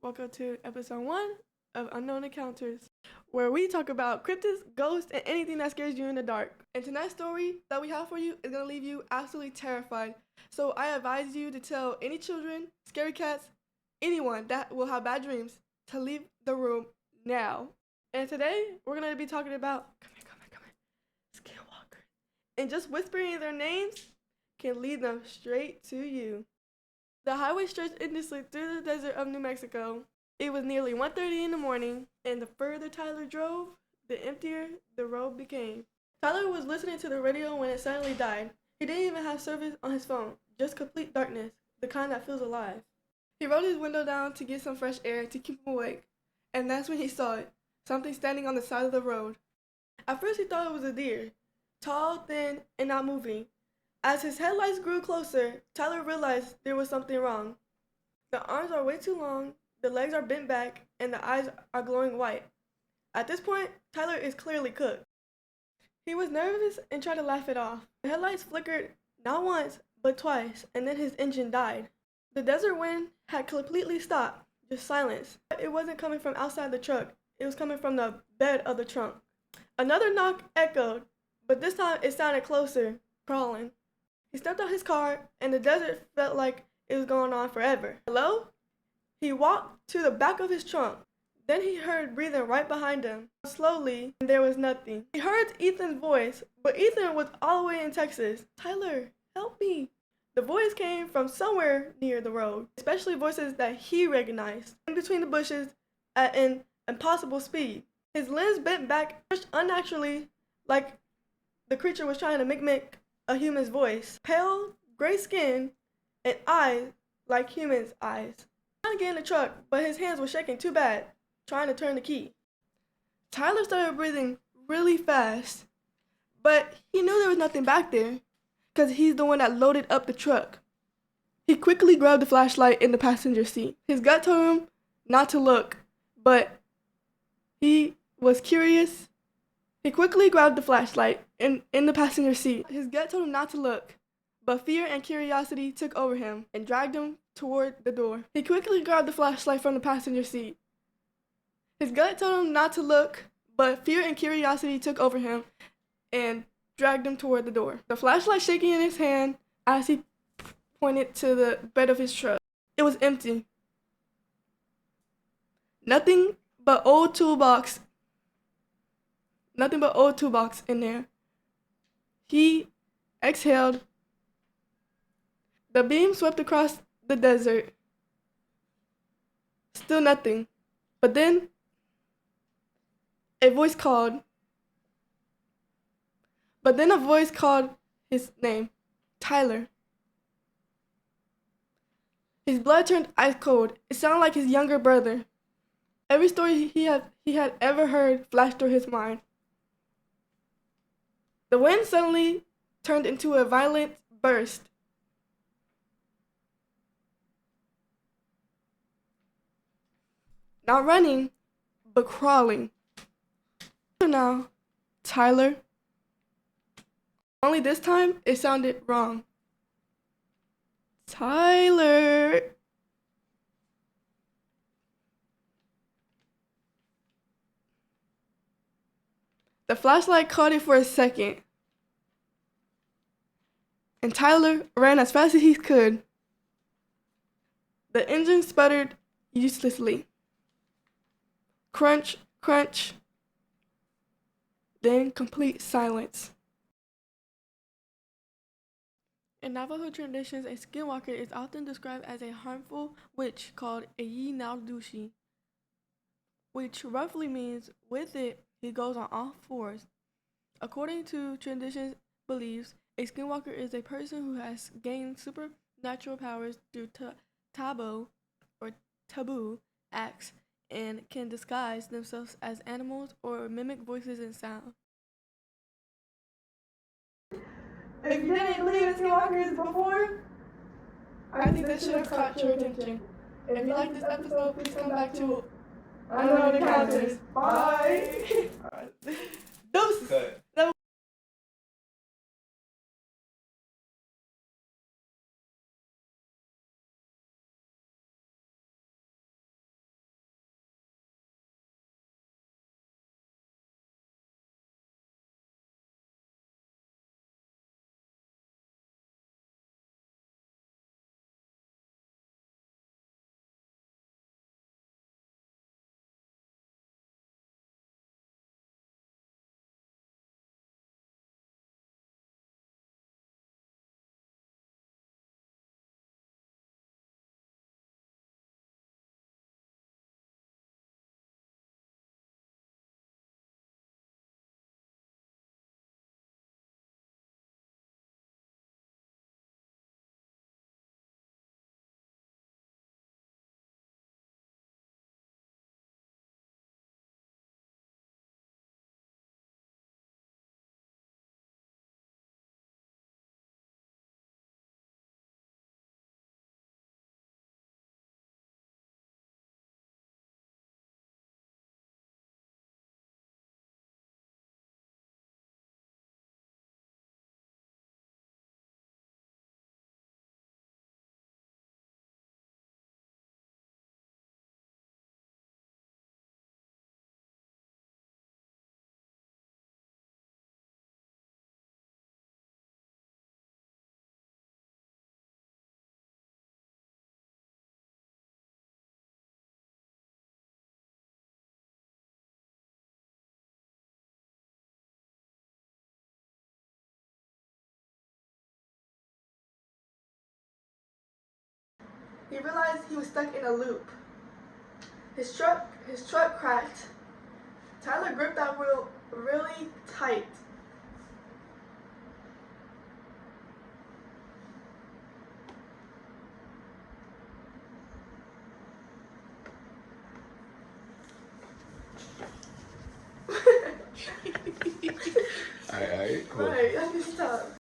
Welcome to episode 1 of Unknown Encounters, where we talk about cryptids, ghosts, and anything that scares you in the dark. And tonight's story that we have for you is going to leave you absolutely terrified. So I advise you to tell any children, scary cats, anyone that will have bad dreams to leave the room now. And today we're going to be talking about, come here, skinwalkers. And just whispering their names can lead them straight to you. The highway stretched endlessly through the desert of New Mexico. It was nearly 1:30 in the morning, and the further Tyler drove, the emptier the road became. Tyler was listening to the radio when it suddenly died. He didn't even have service on his phone, just complete darkness, the kind that feels alive. He rolled his window down to get some fresh air to keep him awake, and that's when he saw it, something standing on the side of the road. At first he thought it was a deer, tall, thin, and not moving. As his headlights grew closer, Tyler realized there was something wrong. The arms are way too long, the legs are bent back, and the eyes are glowing white. At this point, Tyler is clearly cooked. He was nervous and tried to laugh it off. The headlights flickered not once, but twice, and then his engine died. The desert wind had completely stopped, just silence. It wasn't coming from outside the truck, it was coming from the bed of the trunk. Another knock echoed, but this time it sounded closer, crawling. He stepped out his car, and the desert felt like it was going on forever. Hello? He walked to the back of his trunk. Then he heard breathing right behind him. Slowly, and there was nothing. He heard Ethan's voice, but Ethan was all the way in Texas. Tyler, help me. The voice came from somewhere near the road, especially voices that he recognized, in between the bushes at an impossible speed. His limbs bent back, pushed unnaturally, like the creature was trying to mimic a human's voice. Pale, gray skin, and eyes like humans' eyes. He was trying to get in the truck, but his hands were shaking too bad, trying to turn the key. Tyler started breathing really fast, but he knew there was nothing back there, because he's the one that loaded up the truck. He quickly grabbed the flashlight in the passenger seat. His gut told him not to look, but he was curious. He quickly grabbed the flashlight in the passenger seat. His gut told him not to look, but fear and curiosity took over him and dragged him toward the door. He quickly grabbed the flashlight from the passenger seat. His gut told him not to look, but fear and curiosity took over him and dragged him toward the door. The flashlight shaking in his hand as he pointed to the bed of his truck. It was empty. Nothing but old toolbox in there. He exhaled. The beam swept across the desert. Still nothing. But then a voice called. His name, Tyler. His blood turned ice cold. It sounded like his younger brother. Every story he had ever heard flashed through his mind. The wind suddenly turned into a violent burst. Not running, but crawling. So now, Tyler. Only this time, it sounded wrong. Tyler. The flashlight caught it for a second, and Tyler ran as fast as he could. The engine sputtered uselessly. Crunch, crunch, then complete silence. In Navajo traditions, a skinwalker is often described as a harmful witch called a Yinaldushi, which roughly means with it, he goes on all fours. According to traditions beliefs, a skinwalker is a person who has gained supernatural powers through taboo acts and can disguise themselves as animals or mimic voices and sound. If you didn't believe in skinwalkers before, I think that should have caught your attention. If you like this episode, please come back to Unknown Encounters. Bye! Deuces! he realized he was stuck in a loop. His truck cracked. Tyler gripped that wheel really tight. Alright, cool. Right, I can stop.